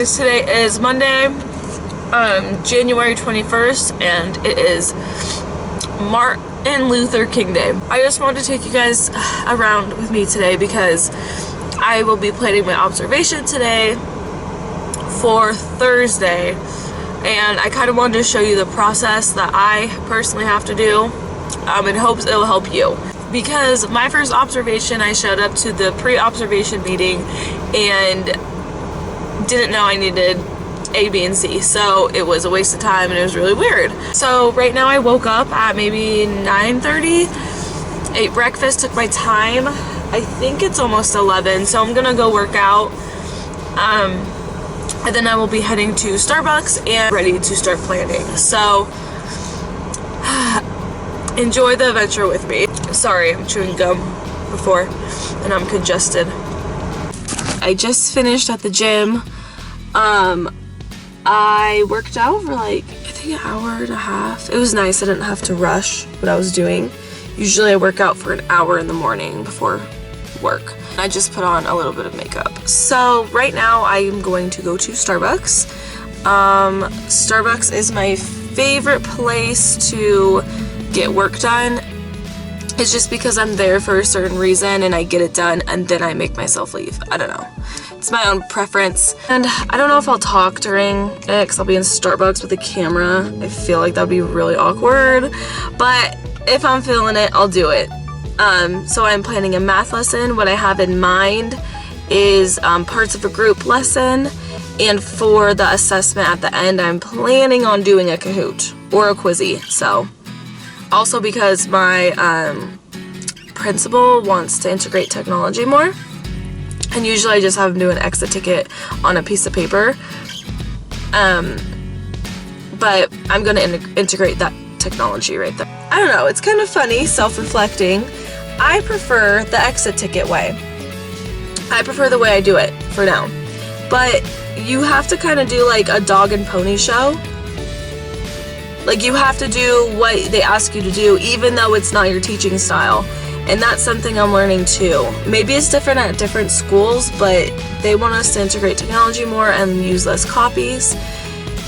Today is Monday, January 21st, and it is Martin Luther King Day. I just wanted to take you guys around with me today because I will be planning my observation today for Thursday, and I kind of wanted to show you the process that I personally have to do in hopes it will help you. Because my first observation, I showed up to the pre-observation meeting and didn't know I needed A, B, and C, so it was a waste of time and it was really weird. So right now I woke up at maybe 9:30, ate breakfast, took my time. I think it's almost 11, so I'm gonna go work out, and then I will be heading to Starbucks and ready to start planning. So enjoy the adventure with me. Sorry, I'm chewing gum before and I'm congested. I just finished at the gym. I worked out for like, I think an hour and a half. It was nice. I didn't have to rush what I was doing. Usually I work out for an hour in the morning before work. I just put on a little bit of makeup. So right now I am going to go to Starbucks. Starbucks is my favorite place to get work done. It's just because I'm there for a certain reason and I get it done and then I make myself leave. I don't know. It's my own preference. And I don't know if I'll talk during it because I'll be in Starbucks with a camera. I feel like that would be really awkward. But if I'm feeling it, I'll do it. So I'm planning a math lesson. What I have in mind is parts of a group lesson. And for the assessment at the end, I'm planning on doing a Kahoot or a Quizzy. So also because my principal wants to integrate technology more, and usually I just have him do an exit ticket on a piece of paper, but I'm going to integrate that technology right there. I don't know, it's kind of funny, self-reflecting. I prefer the exit ticket way. I prefer the way I do it for now, but you have to kind of do like a dog and pony show. Like, you have to do what they ask you to do, even though it's not your teaching style. And that's something I'm learning too. Maybe it's different at different schools, but they want us to integrate technology more and use less copies.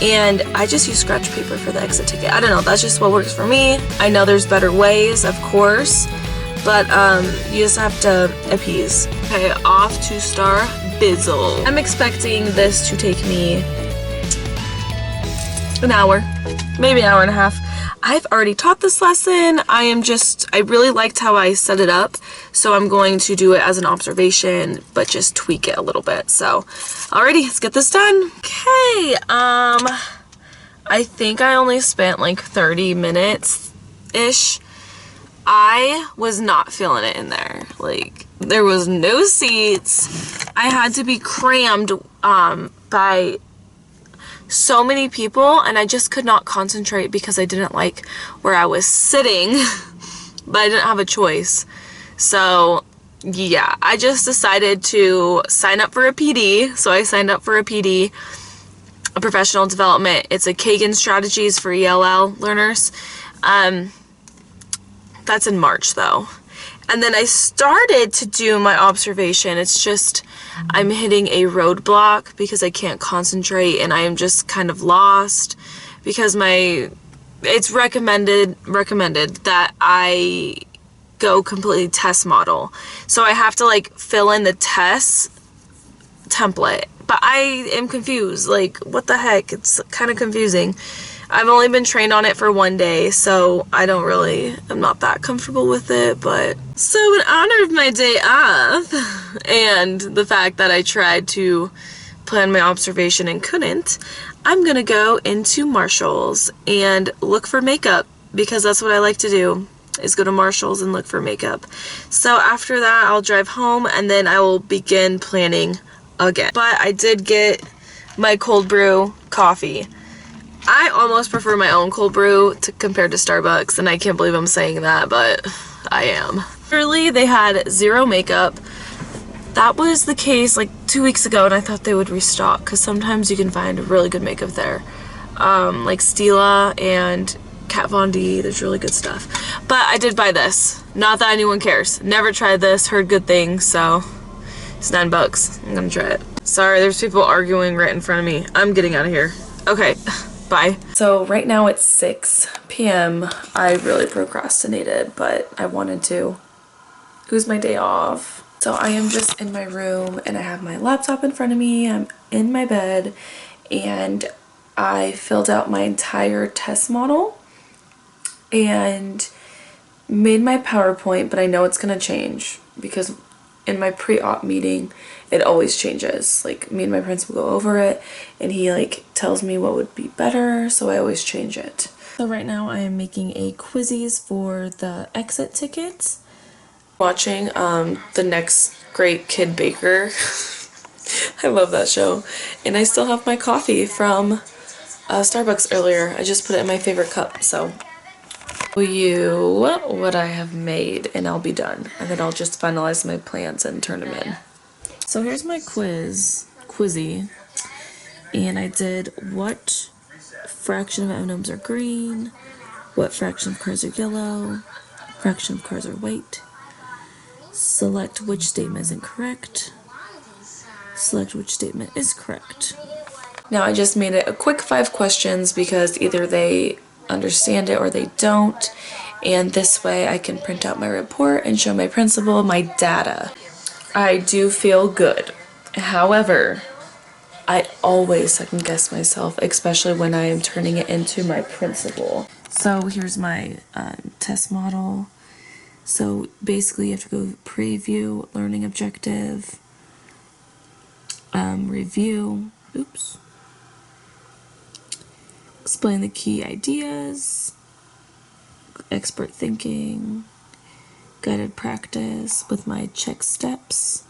And I just use scratch paper for the exit ticket. I don't know, that's just what works for me. I know there's better ways, of course, but you just have to appease. Okay, off to Star Bizzle. I'm expecting this to take me an hour, maybe an hour and a half. I've already taught this lesson. I really liked how I set it up, so I'm going to do it as an observation, but just tweak it a little bit. So, alrighty, let's get this done. Okay, I think I only spent like 30 minutes-ish. I was not feeling it in there. Like, there was no seats. I had to be crammed by so many people, and I just could not concentrate because I didn't like where I was sitting, but I didn't have a choice. So yeah, I just decided to sign up for a PD. So I signed up for a PD, a professional development. It's a Kagan Strategies for ELL learners. That's in March though. And then I started to do my observation. It's just I'm hitting a roadblock because I can't concentrate and I am just kind of lost because it's recommended that I go completely test model. So I have to like fill in the test template. But I am confused. Like, what the heck? It's kind of confusing. I've only been trained on it for one day, so I'm not that comfortable with it, but. So in honor of my day off, and the fact that I tried to plan my observation and couldn't, I'm gonna go into Marshall's and look for makeup, because that's what I like to do, is go to Marshall's and look for makeup. So after that, I'll drive home, and then I will begin planning again. But I did get my cold brew coffee. I almost prefer my own cold brew compared to Starbucks, and I can't believe I'm saying that, but I am. Early, they had zero makeup. That was the case like 2 weeks ago, and I thought they would restock, because sometimes you can find really good makeup there. Like Stila and Kat Von D, there's really good stuff. But I did buy this. Not that anyone cares. Never tried this, heard good things, so it's $9. I'm gonna try it. Sorry, there's people arguing right in front of me. I'm getting out of here. Okay, bye. So right now it's 6 p.m. I really procrastinated, but I wanted to. It was my day off. So I am just in my room and I have my laptop in front of me. I'm in my bed and I filled out my entire test model and made my PowerPoint, but I know it's gonna change because in my pre-op meeting it always changes. Like, me and my principal go over it and he like tells me what would be better, so I always change it. So right now I am making a quizzes for the exit tickets. Watching The Next Great Kid Baker. I love that show. And I still have my coffee from Starbucks earlier. I just put it in my favorite cup, so show you what I have made and I'll be done. And then I'll just finalize my plans and turn them in. So here's my quizzy. And I did what fraction of M&Ms are green, what fraction of cars are yellow, fraction of cars are white. Select which statement is incorrect. Select which statement is correct. Now I just made it a quick 5 questions because either they understand it or they don't. And this way I can print out my report and show my principal my data. I do feel good. However, I always second guess myself, especially when I am turning it into my principal. So here's my test model. So basically you have to go preview, learning objective, review, explain the key ideas, expert thinking, guided practice with my check steps,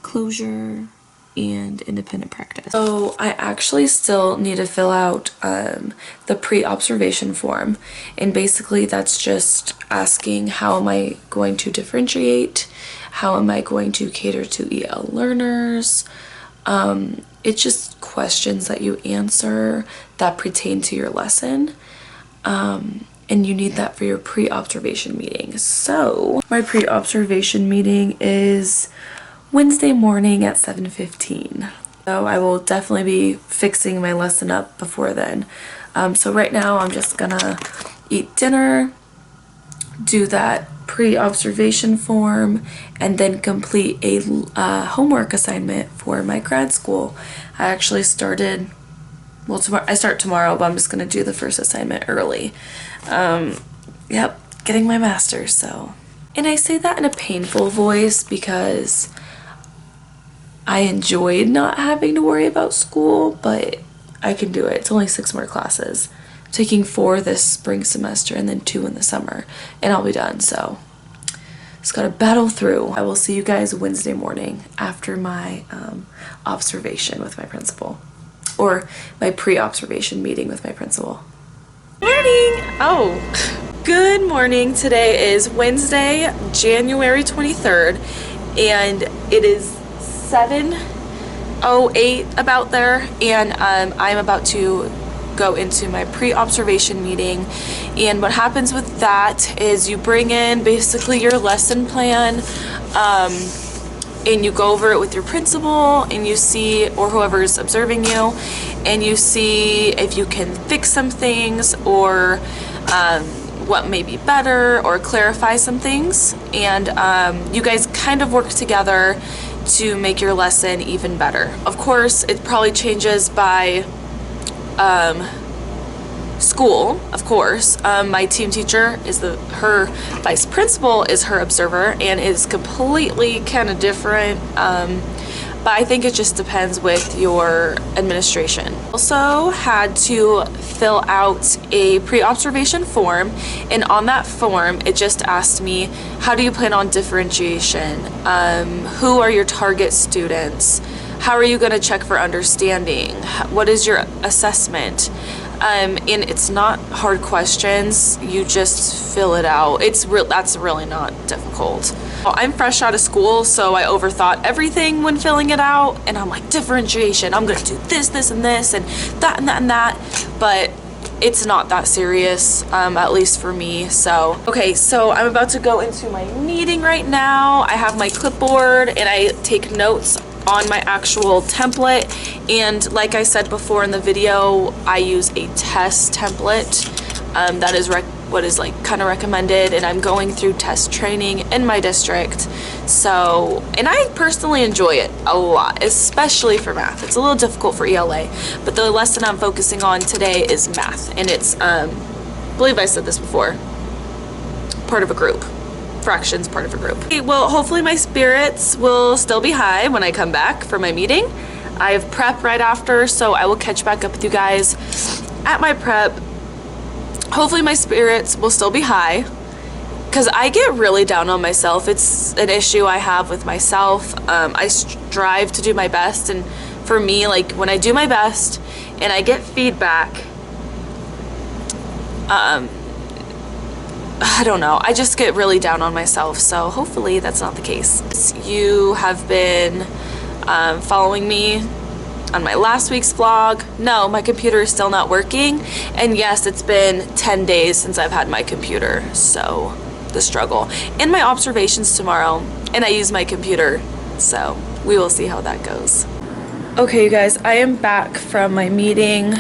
closure, and independent practice. So I actually still need to fill out the pre-observation form, and basically that's just asking how am I going to differentiate, how am I going to cater to EL learners. It's just questions that you answer that pertain to your lesson, and you need that for your pre-observation meeting. So my pre-observation meeting is Wednesday morning at 7:15. So I will definitely be fixing my lesson up before then. So right now I'm just gonna eat dinner, do that pre-observation form, and then complete a homework assignment for my grad school. I actually started, well, I start tomorrow, but I'm just gonna do the first assignment early. Yep, getting my master's, so. And I say that in a painful voice because I enjoyed not having to worry about school, but I can do it. It's only 6 more classes. I'm taking 4 this spring semester and then 2 in the summer, and I'll be done, so just gotta battle through. I will see you guys Wednesday morning after my observation with my principal, or my pre-observation meeting with my principal. Morning! Oh, good morning. Today is Wednesday, January 23rd, and it is 7:08 about there, and I'm about to go into my pre-observation meeting. And what happens with that is you bring in basically your lesson plan, and you go over it with your principal, and you see, or whoever's observing you, and you see if you can fix some things, or what may be better, or clarify some things. And you guys kind of work together to make your lesson even better. Of course, it probably changes by school, of course. My team teacher is her vice principal is her observer, and is completely kind of different. But I think it just depends with your administration. Also had to fill out a pre-observation form, and on that form it just asked me, how do you plan on differentiation? Who are your target students? How are you going to check for understanding? What is your assessment? And it's not hard questions, you just fill it out. That's really not difficult. I'm fresh out of school, so I overthought everything when filling it out, and I'm like, differentiation, I'm gonna do this, this, and this, and that, and that, and that, but it's not that serious, at least for me. So okay, so I'm about to go into my meeting right now. I have my clipboard and I take notes on my actual template, and like I said before in the video, I use a test template. That is what is like kind of recommended, and I'm going through test training in my district. So, and I personally enjoy it a lot, especially for math. It's a little difficult for ELA, but the lesson I'm focusing on today is math, and it's, I believe I said this before, part of a group. Fractions part of a group. Okay, well, hopefully my spirits will still be high when I come back for my meeting. I have prep right after, so I will catch back up with you guys at my prep. Hopefully my spirits will still be high, because I get really down on myself. It's an issue I have with myself. I strive to do my best, and for me, like, when I do my best and I get feedback, I don't know, I just get really down on myself, so hopefully that's not the case. You have been following me on my last week's vlog. No, my computer is still not working, and yes, it's been 10 days since I've had my computer, so the struggle. And my observations tomorrow, and I use my computer, so we will see how that goes. Okay, you guys, I am back from my meeting.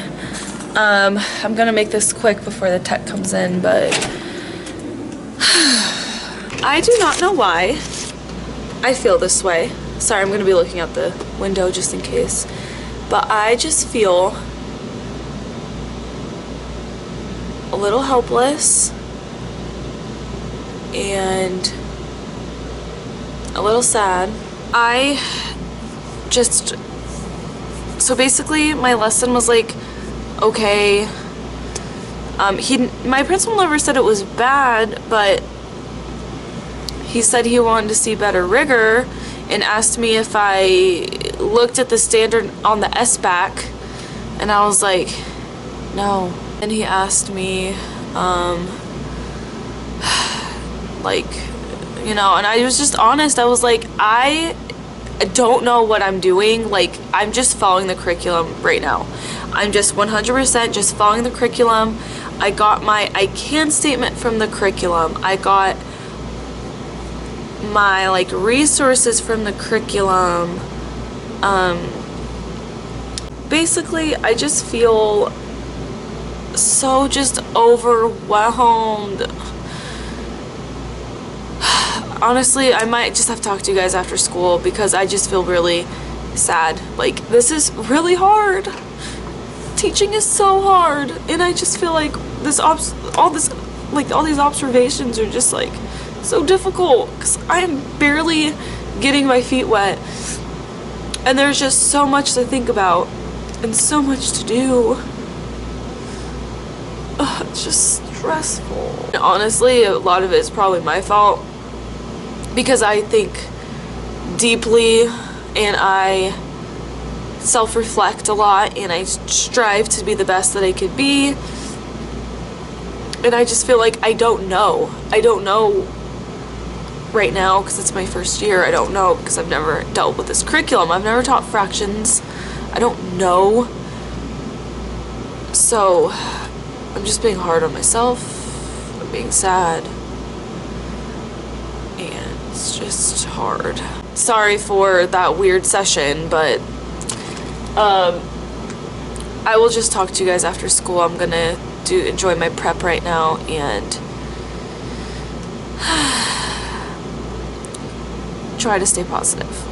I'm gonna make this quick before the tech comes in, but I do not know why I feel this way. Sorry, I'm gonna be looking out the window just in case. But I just feel a little helpless and a little sad. So basically my lesson was like, okay. My principal never said it was bad, but he said he wanted to see better rigor and asked me if I looked at the standard on the SBAC, and I was like, no. And he asked me, like, you know, and I was just honest. I was like, I don't know what I'm doing. Like, I'm just following the curriculum right now. I'm just 100% just following the curriculum. I got my I can statement from the curriculum. I got my like resources from the curriculum. Basically, I just feel so just overwhelmed. Honestly, I might just have to talk to you guys after school, because I just feel really sad. Like, this is really hard. Teaching is so hard, and I just feel like all these observations are just like so difficult, because I'm barely getting my feet wet, and there's just so much to think about and so much to do. It's just stressful. And honestly, a lot of it is probably my fault, because I think deeply and I self-reflect a lot, and I strive to be the best that I could be, and I just feel like I don't know right now, because it's my first year. I don't know, because I've never dealt with this curriculum. I've never taught fractions. I don't know, so I'm just being hard on myself. I'm being sad, and it's just hard. Sorry for that weird session, but I will just talk to you guys after school. I'm gonna enjoy my prep right now and try to stay positive.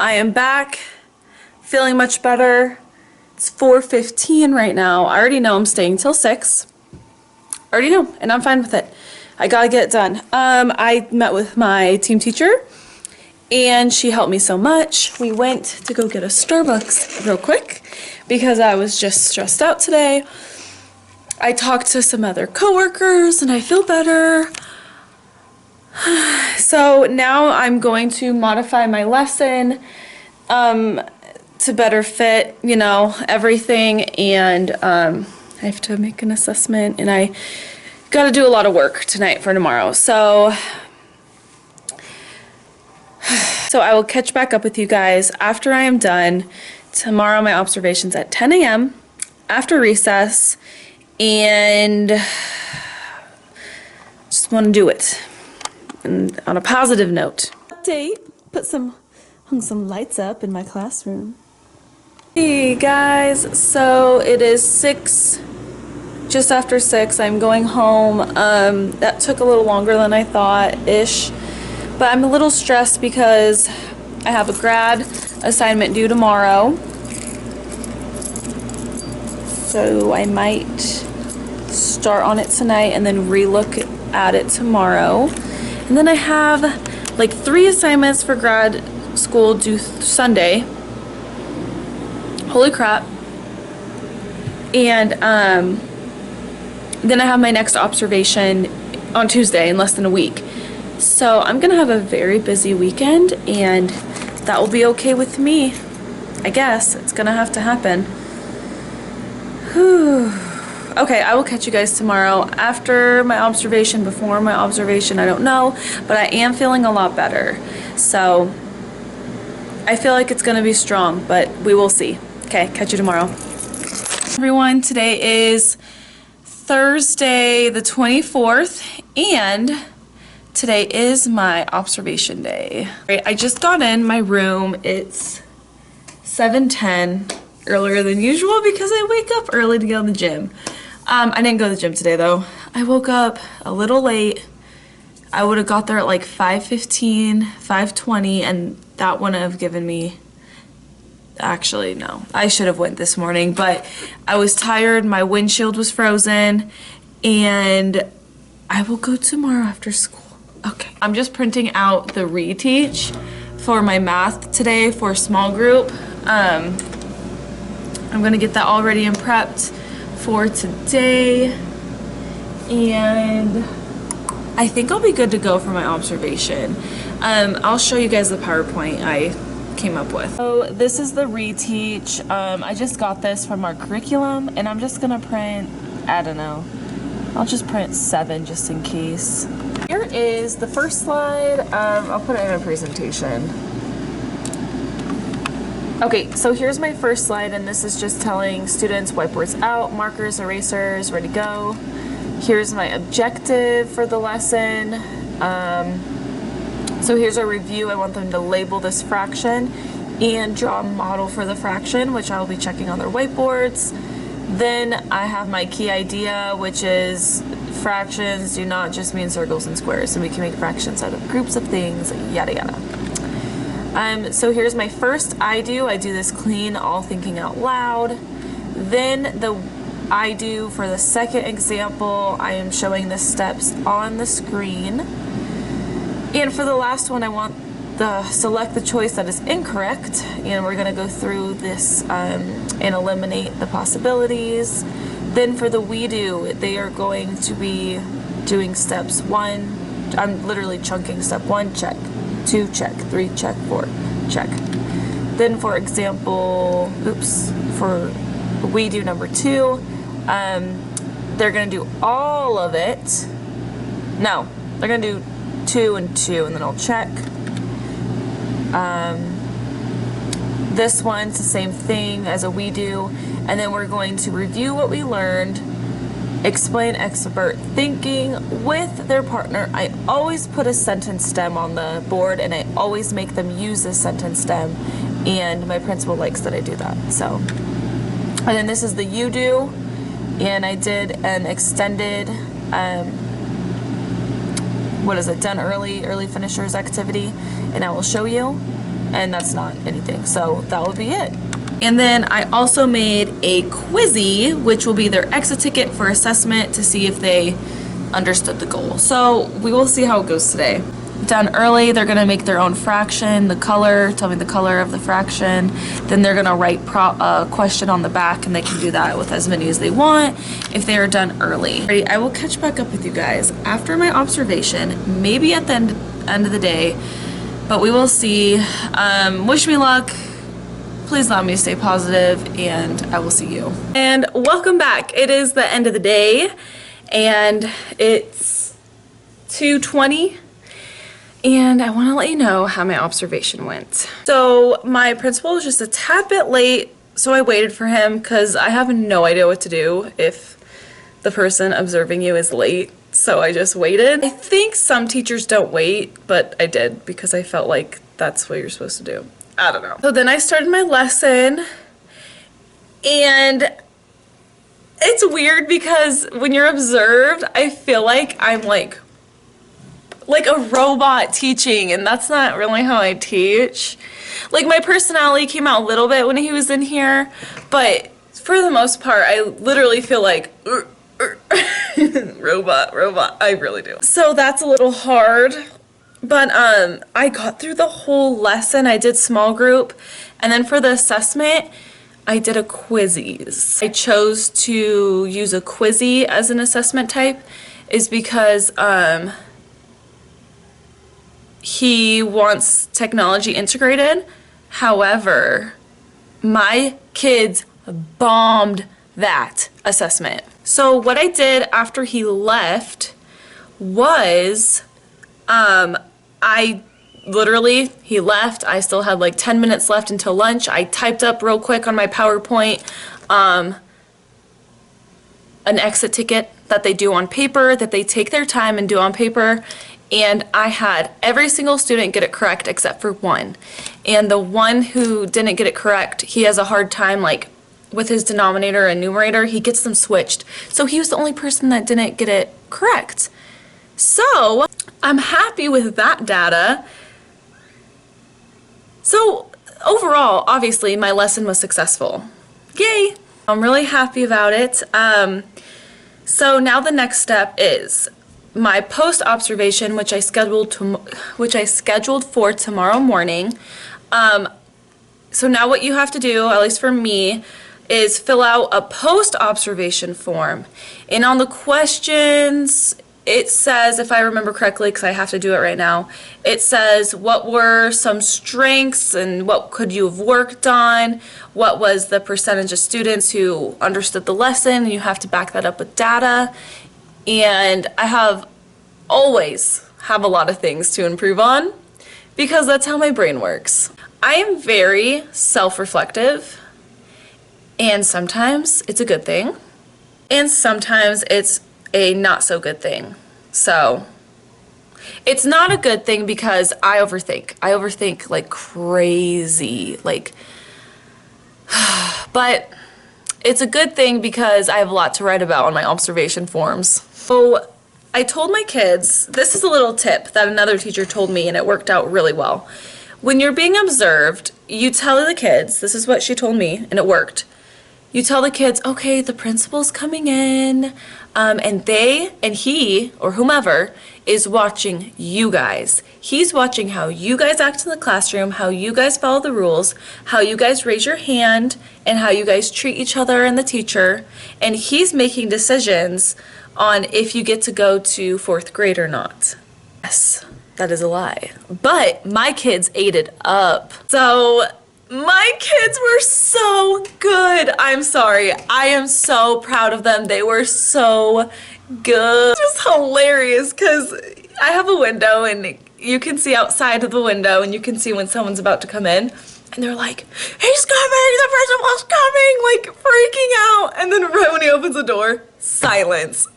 I am back, feeling much better. It's 4:15 right now. I already know I'm staying till 6. I already know, and I'm fine with it. I gotta get it done. I met with my team teacher, and she helped me so much. We went to go get a Starbucks real quick because I was just stressed out today. I talked to some other coworkers, and I feel better. So now I'm going to modify my lesson to better fit, you know, everything, and I have to make an assessment, and I got to do a lot of work tonight for tomorrow. So I will catch back up with you guys after I am done. Tomorrow my observation's at 10 a.m. after recess, and just want to do it. And on a positive note, update, put some hung some lights up in my classroom. Hey guys, so it is 6, just after 6. I'm going home. That took a little longer than I thought-ish, but I'm a little stressed because I have a grad assignment due tomorrow. So I might start on it tonight and then re-look at it tomorrow. And then I have like 3 assignments for grad school due Sunday. Holy crap. And then I have my next observation on Tuesday in less than a week. So I'm gonna have a very busy weekend, and that will be okay with me. I guess it's gonna have to happen. Whew. Okay, I will catch you guys tomorrow after my observation, before my observation, I don't know, but I am feeling a lot better. So I feel like it's gonna be strong, but we will see. Okay, catch you tomorrow. Everyone, today is Thursday the 24th, and today is my observation day. I just got in my room. It's 7:10, earlier than usual because I wake up early to go to the gym. I didn't go to the gym today though. I woke up a little late. I would have got there at like 5:15, 5:20, and that wouldn't have given me, actually no, I should have went this morning, but I was tired, my windshield was frozen, and I will go tomorrow after school. Okay, I'm just printing out the reteach for my math today for small group. I'm gonna get that all ready and prepped for today, and I think I'll be good to go for my observation. I'll show you guys the PowerPoint I came up with. So this is the reteach. I just got this from our curriculum, and I'm just gonna print, I don't know, I'll just print 7 just in case. Here is the first slide. I'll put it in a presentation. Okay, so here's my first slide, and this is just telling students whiteboards out, markers, erasers, ready to go. Here's my objective for the lesson. So here's a review. I want them to label this fraction and draw a model for the fraction, which I will be checking on their whiteboards. Then I have my key idea, which is fractions do not just mean circles and squares, and we can make fractions out of groups of things, yada yada. So here's my first I do this clean, all thinking out loud. Then the I do for the second example, I am showing the steps on the screen. And for the last one, I want select the choice that is incorrect, and we're gonna go through this and eliminate the possibilities. Then for the we do, they are going to be doing steps 1. I'm literally chunking step 1, check, 2, check, 3, check, 4, check. Then for example, for we do number 2, they're gonna do all of it. No, they're gonna do 2 and 2, and then I'll check. This one's the same thing as a we do, and then we're going to review what we learned, explain expert thinking with their partner. I always put a sentence stem on the board, and I always make them use this sentence stem, and my principal likes that I do that. So, and then this is the you do, and I did an extended done early finishers activity, and I will show you, and that's not anything, so that will be it. And then I also made a quizzy, which will be their exit ticket for assessment to see if they understood the goal. So we will see how it goes today. Done early, they're gonna make their own fraction, the color, tell me the color of the fraction. Then they're gonna write a question on the back, and they can do that with as many as they want if they are done early. I will catch back up with you guys after my observation, maybe at the end of the day, but we will see. Wish me luck. Please allow me to stay positive, and I will see you. And welcome back. It is the end of the day, and it's 2:20. And I want to let you know how my observation went. So my principal was just a tad bit late, so I waited for him because I have no idea what to do if the person observing you is late. So I just waited. I think some teachers don't wait, but I did because I felt like that's what you're supposed to do. I don't know. So then I started my lesson, and it's weird because when you're observed, I feel like I'm like a robot teaching, and that's not really how I teach. Like, my personality came out a little bit when he was in here, but for the most part, I literally feel like robot, I really do. So that's a little hard, but I got through the whole lesson. I did small group, and then for the assessment, I did a quizzes. I chose to use a quizzy as an assessment type is because he wants technology integrated. However, my kids bombed that assessment. So what I did after he left was he left. I still had like 10 minutes left until lunch. I typed up real quick on my PowerPoint an exit ticket that they do on paper, that they take their time and do on paper. And I had every single student get it correct except for one. And the one who didn't get it correct, he has a hard time like with his denominator and numerator, he gets them switched. So he was the only person that didn't get it correct. So I'm happy with that data. So overall, obviously, my lesson was successful. Yay! I'm really happy about it. So now the next step is my post-observation, which I scheduled for tomorrow morning. So now what you have to do, at least for me, is fill out a post-observation form. And on the questions, it says, if I remember correctly, because I have to do it right now, it says what were some strengths and what could you have worked on, what was the percentage of students who understood the lesson, and you have to back that up with data. And I always have a lot of things to improve on because that's how my brain works. I am very self-reflective, and sometimes it's a good thing, and sometimes it's a not so good thing. So it's not a good thing because I overthink. I overthink like crazy, but it's a good thing because I have a lot to write about on my observation forms. So I told my kids, this is a little tip that another teacher told me, and it worked out really well. When you're being observed, you tell the kids, this is what she told me, and it worked. You tell the kids, okay, the principal's coming in, and he, or whomever, is watching you guys. He's watching how you guys act in the classroom, how you guys follow the rules, how you guys raise your hand, and how you guys treat each other and the teacher. And he's making decisions on if you get to go to 4th grade or not. Yes, that is a lie. But my kids ate it up. So my kids were so good. I'm sorry. I am so proud of them. They were so good. It's just hilarious because I have a window and you can see outside of the window and you can see when someone's about to come in. And they're like, he's coming, the principal's coming, like freaking out. And then right when he opens the door, silence.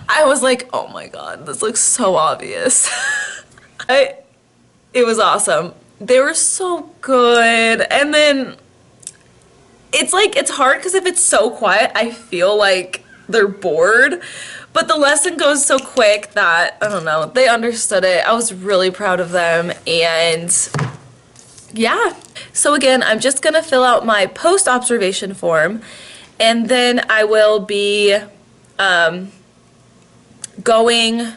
I was like, oh my God, this looks so obvious. It was awesome. They were so good. And then it's hard because if it's so quiet, I feel like they're bored. But the lesson goes so quick that, I don't know, they understood it. I was really proud of them. And yeah. So again, I'm just going to fill out my post-observation form. And then I will be going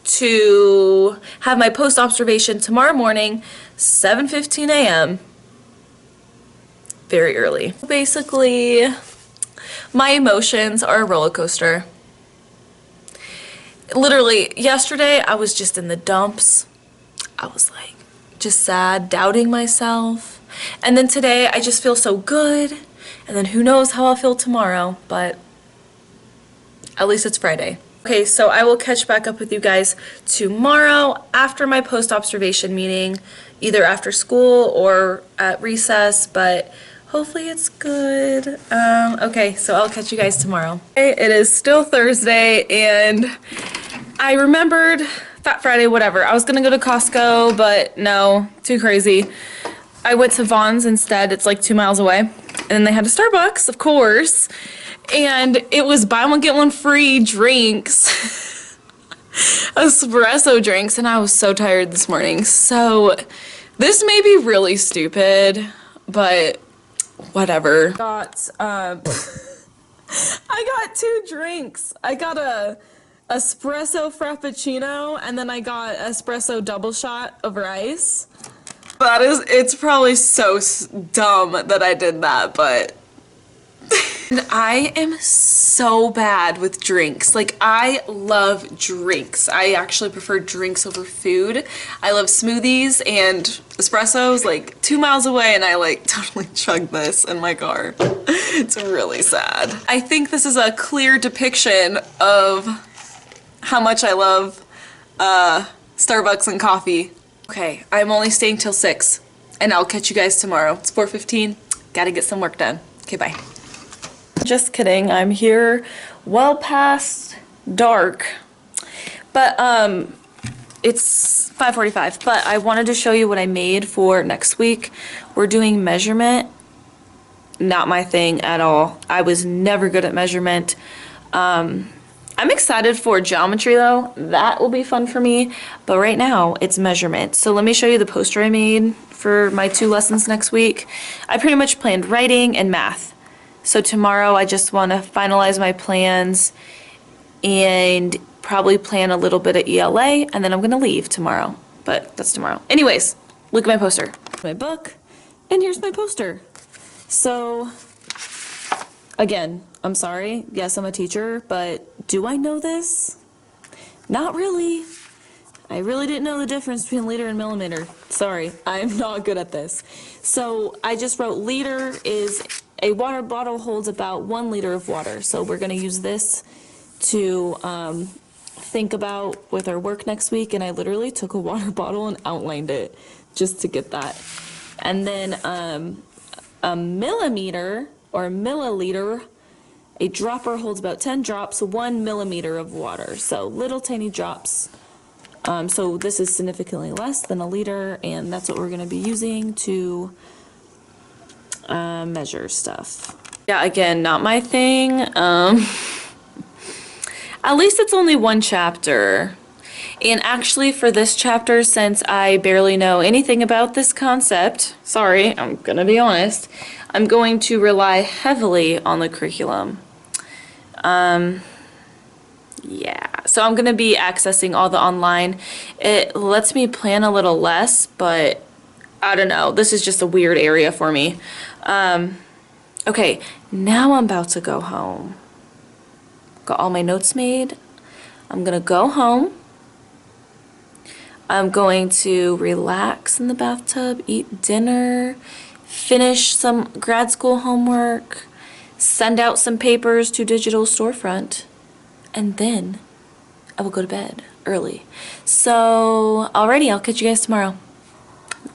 to have my post-observation tomorrow morning, 7:15 a.m. Very early. Basically, my emotions are a roller coaster. Literally, yesterday I was just in the dumps. I was like, just sad, doubting myself. And then today I just feel so good. And then who knows how I'll feel tomorrow, but at least it's Friday. Okay, so I will catch back up with you guys tomorrow after my post-observation meeting, either after school or at recess, but hopefully it's good. Okay, so I'll catch you guys tomorrow. Okay, it is still Thursday, and I remembered Fat Friday, whatever. I was gonna go to Costco, but no, too crazy. I went to Vaughn's instead. It's like 2 miles away. And then they had a Starbucks, of course. And it was buy one, get one free drinks. Espresso drinks. And I was so tired this morning. So this may be really stupid, but whatever. I got 2 drinks. I got a espresso frappuccino, and then I got espresso double shot over ice. It's probably so dumb that I did that, but and I am so bad with drinks. Like, I love drinks. I actually prefer drinks over food. I love smoothies and espressos, like 2 miles away, and I like totally chug this in my car. It's really sad. I think this is a clear depiction of how much I love Starbucks and coffee. Okay, I'm only staying till 6, and I'll catch you guys tomorrow. It's 4:15. Gotta get some work done. Okay, bye. Just kidding. I'm here well past dark. But it's 5:45. But I wanted to show you what I made for next week. We're doing measurement. Not my thing at all. I was never good at measurement. I'm excited for geometry though. That will be fun for me. But right now it's measurement. So let me show you the poster I made for my 2 lessons next week. I pretty much planned writing and math. So tomorrow I just want to finalize my plans and probably plan a little bit of ELA, and then I'm going to leave tomorrow. But that's tomorrow. Anyways, look at my poster. My book, and here's my poster. So, again, I'm sorry. Yes, I'm a teacher, but do I know this? Not really. I really didn't know the difference between liter and millimeter. Sorry, I'm not good at this. So I just wrote liter is a water bottle holds about 1 liter of water. So we're going to use this to think about with our work next week. And I literally took a water bottle and outlined it just to get that. And then a millimeter or milliliter, a dropper holds about 10 drops, 1 millimeter of water. So little tiny drops. So this is significantly less than a liter, and that's what we're going to be using to measure stuff. Yeah, again, not my thing. At least it's only 1 chapter. And actually for this chapter, since I barely know anything about this concept, sorry, I'm gonna be honest, I'm going to rely heavily on the curriculum. Yeah, so I'm gonna be accessing all the online. It lets me plan a little less, but I don't know, this is just a weird area for me. Okay, now I'm about to go home. Got all my notes made. I'm gonna go home. I'm going to relax in the bathtub, eat dinner, finish some grad school homework, send out some papers to Digital Storefront, and then I will go to bed early. So, alrighty, I'll catch you guys tomorrow.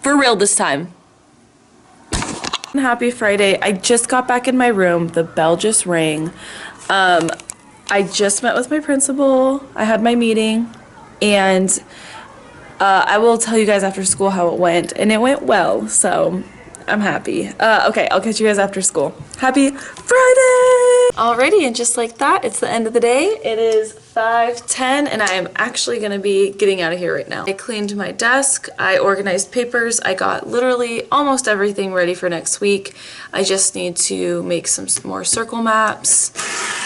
For real this time. Happy Friday. I just got back in my room. The bell just rang. I just met with my principal. I had my meeting, and I will tell you guys after school how it went, and it went well, so I'm happy. Okay, I'll catch you guys after school. Happy Friday! Alrighty, and just like that, it's the end of the day. It is 5:10, and I am actually gonna be getting out of here right now. I cleaned my desk, I organized papers, I got literally almost everything ready for next week. I just need to make some more circle maps.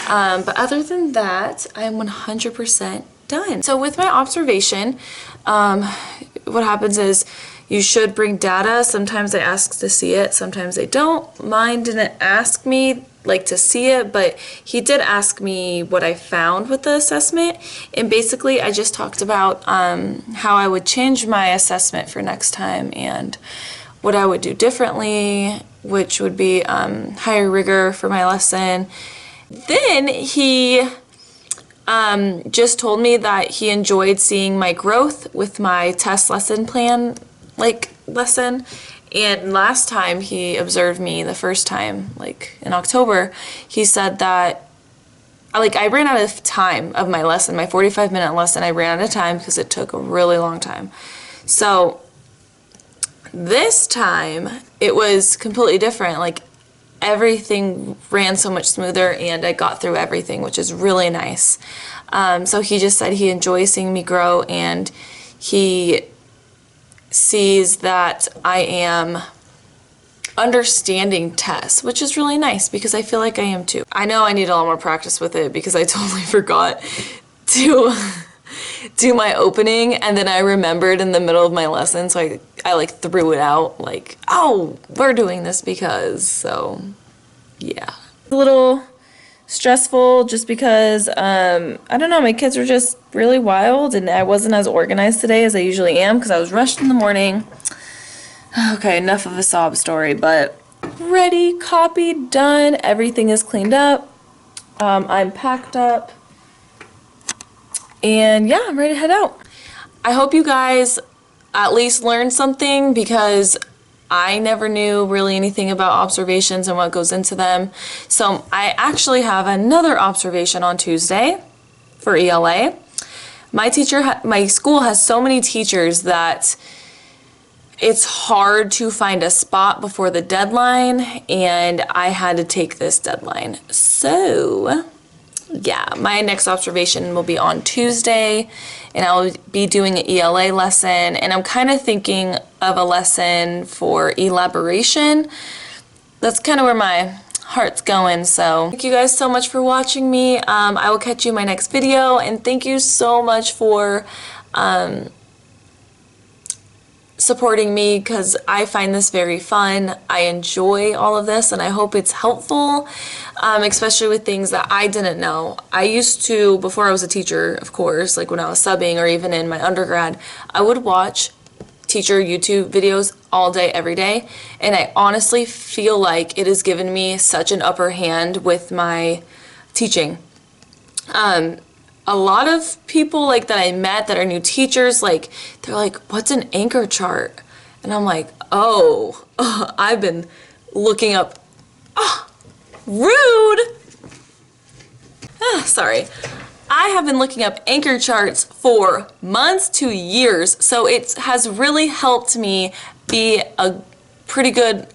But other than that, I'm 100% done. So with my observation, what happens is you should bring data. Sometimes they ask to see it, sometimes they don't. Mine didn't ask me like to see it, but he did ask me what I found with the assessment. And basically I just talked about how I would change my assessment for next time and what I would do differently, which would be higher rigor for my lesson. Then he just told me that he enjoyed seeing my growth with my test lesson plan lesson. And last time he observed me, the first time, like in October, he said that I ran out of time of my lesson, my 45-minute lesson. I ran out of time because it took a really long time. So This time it was completely different. Like, everything ran so much smoother and I got through everything, which is really nice. So he just said he enjoys seeing me grow, and he sees that I am understanding tests, which is really nice because I feel like I am too. I know I need a lot more practice with it because I totally forgot to do my opening, and then I remembered in the middle of my lesson, so I like threw it out, like, oh, we're doing this because, so yeah. A little stressful just because, I don't know, my kids were just really wild and I wasn't as organized today as I usually am because I was rushed in the morning. Okay, enough of a sob story, but ready, copied, done, everything is cleaned up, I'm packed up. And yeah, I'm ready to head out. I hope you guys at least learned something because I never knew really anything about observations and what goes into them. So I actually have another observation on Tuesday for ELA. My school has so many teachers that it's hard to find a spot before the deadline, and I had to take this deadline. So yeah, my next observation will be on Tuesday, and I'll be doing an ELA lesson, and I'm kind of thinking of a lesson for elaboration. That's kind of where my heart's going, so thank you guys so much for watching me. I will catch you in my next video, and thank you so much for supporting me because I find this very fun. I enjoy all of this and I hope it's helpful, especially with things that I didn't know. I used to, before I was a teacher, of course, like when I was subbing or even in my undergrad, I would watch teacher YouTube videos all day, every day, and I honestly feel like it has given me such an upper hand with my teaching. A lot of people like that I met that are new teachers, like they're like, what's an anchor chart? And I'm like, oh, I've been looking up, rude. Sorry. I have been looking up anchor charts for months to years, so it has really helped me be a pretty good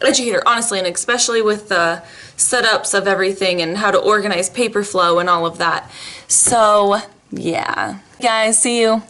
educator, honestly, and especially with the setups of everything and how to organize paper flow and all of that. So yeah, guys, see you.